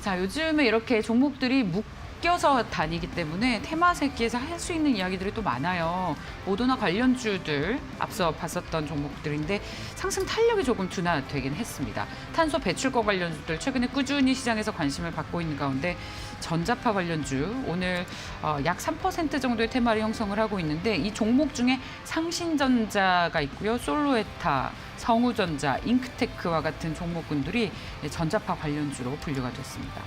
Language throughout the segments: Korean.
자, 요즘에 이렇게 종목들이 묶여서 다니기 때문에 테마세기에서 할 수 있는 이야기들이 또 많아요. 모더나 관련주들 앞서 봤었던 종목들인데 상승 탄력이 조금 둔화되긴 했습니다. 탄소 배출과 관련주들 최근에 꾸준히 시장에서 관심을 받고 있는 가운데 전자파 관련주 오늘 약 3% 정도의 테마를 형성을 하고 있는데 이 종목 중에 상신전자가 있고요. 솔로에타, 성우전자, 잉크테크와 같은 종목군들이 전자파 관련주로 분류가 됐습니다.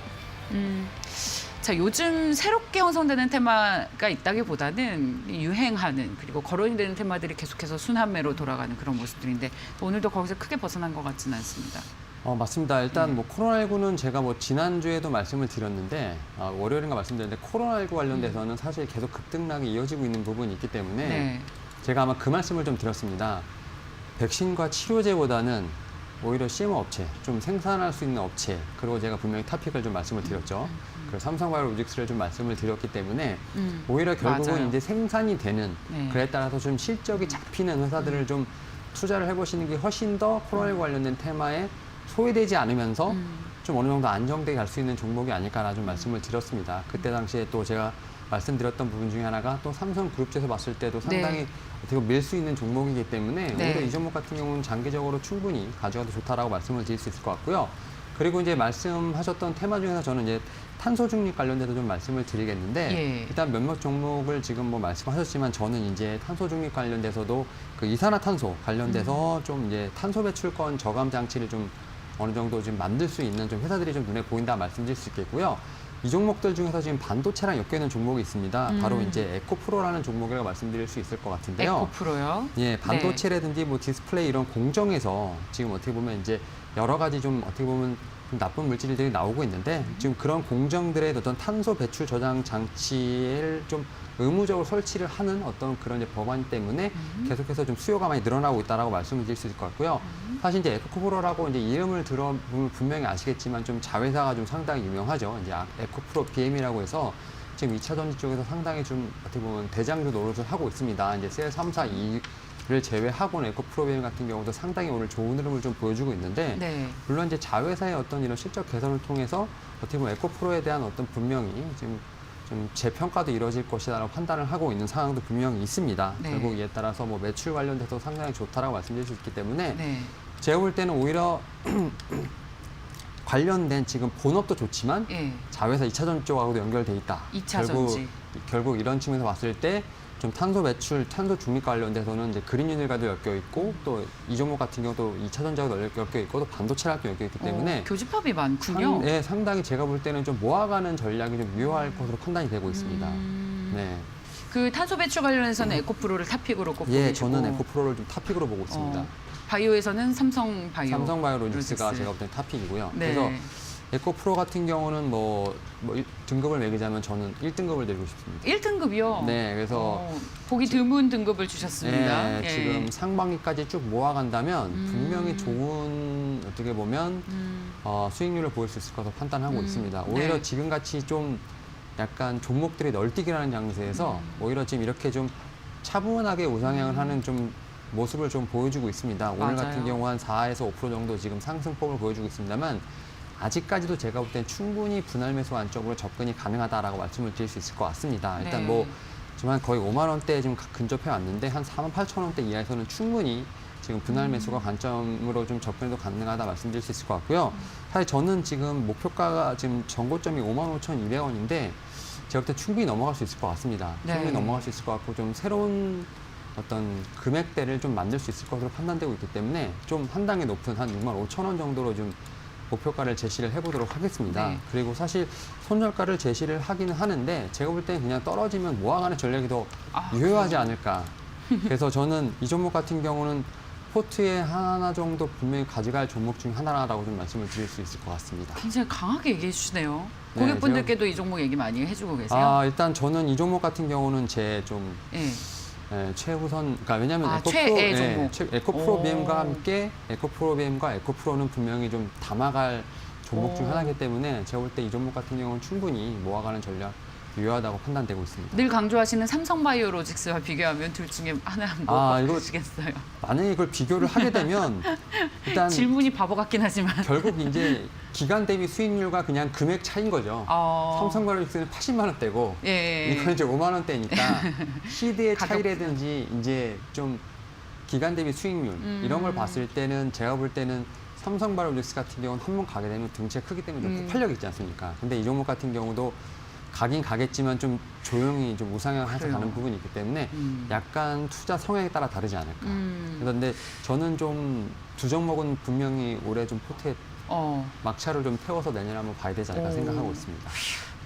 자, 요즘 새롭게 형성되는 테마가 있다기보다는 유행하는 그리고 거론이 되는 테마들이 계속해서 순환매로 돌아가는 그런 모습들인데 오늘도 거기서 크게 벗어난 것 같지는 않습니다. 맞습니다. 일단 뭐 코로나19는 제가 뭐 지난주에도 말씀을 드렸는데 월요일인가 말씀드렸는데 코로나19 관련돼서는 사실 계속 급등락이 이어지고 있는 부분이 있기 때문에 네. 제가 아마 그 말씀을 좀 드렸습니다. 백신과 치료제보다는 오히려 CMO 업체, 좀 생산할 수 있는 업체, 그리고 제가 분명히 타픽을 좀 말씀을 드렸죠. 그리고 삼성바이오로직스를 좀 말씀을 드렸기 때문에 오히려 결국은 맞아요. 이제 생산이 되는, 네. 그에 따라서 좀 실적이 잡히는 회사들을 좀 투자를 해보시는 게 훨씬 더 코로나19 관련된 테마에 소외되지 않으면서 좀 어느 정도 안정되게 갈 수 있는 종목이 아닐까라 좀 말씀을 드렸습니다. 그때 당시에 또 제가 말씀드렸던 부분 중에 하나가 또 삼성그룹에서 봤을 때도 상당히 네. 어떻게 보면 밀 수 있는 종목이기 때문에 네. 오히려 이 종목 같은 경우는 장기적으로 충분히 가져가도 좋다라고 말씀을 드릴 수 있을 것 같고요. 그리고 이제 말씀하셨던 테마 중에서 저는 이제 탄소 중립 관련돼서 좀 말씀을 드리겠는데 예. 일단 몇몇 종목을 지금 뭐 말씀하셨지만 저는 이제 탄소 중립 관련돼서도 그 이산화탄소 관련돼서 좀 이제 탄소 배출권 저감 장치를 좀 어느 정도 좀 만들 수 있는 좀 회사들이 좀 눈에 보인다 말씀드릴 수 있겠고요. 이 종목들 중에서 지금 반도체랑 엮여 있는 종목이 있습니다. 바로 이제 에코프로라는 종목이라고 말씀드릴 수 있을 것 같은데요. 에코프로요? 예, 반도체라든지 뭐 디스플레이 이런 공정에서 지금 어떻게 보면 이제 여러 가지 좀 어떻게 보면 좀 나쁜 물질들이 나오고 있는데 지금 그런 공정들의 어떤 탄소 배출 저장 장치를 좀 의무적으로 설치를 하는 어떤 그런 이제 법안 때문에 계속해서 좀 수요가 많이 늘어나고 있다라고 말씀을 드릴 수 있을 것 같고요. 사실 이제 에코프로라고 이제 이름을 들어보면 분명히 아시겠지만 좀 자회사가 좀 상당히 유명하죠. 이제 에코프로 BM이라고 해서 지금 2차 전지 쪽에서 상당히 좀 어떻게 보면 대장주 노릇을 하고 있습니다. 이제 셀 3, 4, 2를 제외하고는 에코프로 BM 같은 경우도 상당히 오늘 좋은 흐름을 좀 보여주고 있는데 네. 물론 이제 자회사의 어떤 이런 실적 개선을 통해서 어떻게 보면 에코프로에 대한 어떤 분명히 지금 좀 재평가도 이루어질 것이다라고 판단을 하고 있는 상황도 분명히 있습니다. 네. 결국 이에 따라서 뭐 매출 관련돼서 상당히 좋다라고 말씀드릴 수 있기 때문에 네. 제가 볼 때는 오히려 관련된 지금 본업도 좋지만 예. 자회사 2차 전지 쪽하고도 연결돼 있다. 2차 전지. 결국 이런 측면에서 봤을 때 좀 탄소 배출, 탄소 중립 관련돼서는 이제 그린유닐과도 엮여 있고 또 이 종목 같은 경우도 2차 전지하고도 엮여 있고 또 반도체랑도 엮여 있기 때문에 교집합이 많군요. 상당히 제가 볼 때는 좀 모아가는 전략이 좀 유효할 것으로 판단이 되고 있습니다. 네. 그 탄소 배출 관련해서는 에코프로를 탑픽으로 꼽고 예, 계시고 저는 에코프로를 좀 탑픽으로 보고 있습니다. 바이오에서는 삼성바이오. 삼성바이오로직스가 제가 볼 때는 탑픽이고요. 네. 그래서 에코프로 같은 경우는 뭐 등급을 매기자면 저는 1등급을 드리고 싶습니다. 1등급이요? 네, 그래서 보기 드문 등급을 주셨습니다. 네, 예. 지금 상반기까지 쭉 모아간다면 분명히 좋은 어떻게 보면 수익률을 보일 수 있을 것으로 판단하고 있습니다. 오히려 네. 지금같이 좀 약간 종목들이 널뛰기라는 양세에서 오히려 지금 이렇게 좀 차분하게 우상향을 하는 좀 모습을 좀 보여주고 있습니다. 오늘 같은 맞아요. 경우 한 4에서 5% 정도 지금 상승폭을 보여주고 있습니다만 아직까지도 제가 볼 땐 충분히 분할 매수 안쪽으로 접근이 가능하다라고 말씀을 드릴 수 있을 것 같습니다. 일단 네. 뭐 지금 거의 5만 원대에 지금 근접해 왔는데 한 4만 8천 원대 이하에서는 충분히 지금 분할 매수가 관점으로 좀 접근해도 가능하다 말씀드릴 수 있을 것 같고요. 사실 저는 지금 목표가가 지금 전고점이 5만 5,200원인데 제가 볼 때 충분히 넘어갈 수 있을 것 같습니다. 네. 충분히 넘어갈 수 있을 것 같고 좀 새로운 어떤 금액대를 좀 만들 수 있을 것으로 판단되고 있기 때문에 좀 한 단계 높은 한 6만 5천 원 정도로 좀 목표가를 제시를 해보도록 하겠습니다. 네. 그리고 사실 손절가를 제시를 하기는 하는데 제가 볼 때는 그냥 떨어지면 모아가는 전략이 더 유효하지 않을까. 그래서 저는 이 종목 같은 경우는 포트에 하나 정도 분명히 가져갈 종목 중 하나라고 좀 말씀을 드릴 수 있을 것 같습니다. 굉장히 강하게 얘기해 주시네요. 네, 고객분들께도 이 종목 얘기 많이 해주고 계세요? 일단 저는 이 종목 같은 경우는 제 좀 예. 최우선, 그러니까 왜냐하면 최애 종목. 에코프로 BM과 오. 함께 에코프로 BM과 에코프로는 분명히 좀 담아갈 종목 중 오. 하나이기 때문에 제가 볼 때 이 종목 같은 경우는 충분히 모아가는 전략 유효하다고 판단되고 있습니다. 늘 강조하시는 삼성바이오로직스와 비교하면 둘 중에 하나 이거 꼽으시겠어요? 만약에 이걸 비교를 하게 되면 일단 질문이 바보 같긴 하지만. 결국 이제 기간 대비 수익률과 그냥 금액 차이인 거죠. 삼성바이오로직스는 80만 원대고 예. 이건 이제 5만 원대니까 시드의 가격. 차이라든지 이제 좀 기간 대비 수익률 이런 걸 봤을 때는 제가 볼 때는 삼성바이오로직스 같은 경우는 한 번 가게 되면 등치가 크기 때문에 좀 폭발력이 있지 않습니까? 근데 이 종목 같은 경우도 가긴 가겠지만 좀 조용히 좀 우상향해서 그래요. 가는 부분이 있기 때문에 약간 투자 성향에 따라 다르지 않을까. 그런데 저는 좀 두 종목은 분명히 올해 좀 포트에 막차를 좀 태워서 내년에 한번 봐야 되지 않을까 생각하고 있습니다.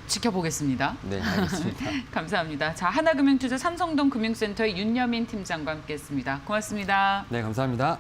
지켜보겠습니다. 네, 알겠습니다. 감사합니다. 자, 하나금융투자 삼성동 금융센터의 윤여민 팀장과 함께했습니다. 고맙습니다. 네, 감사합니다.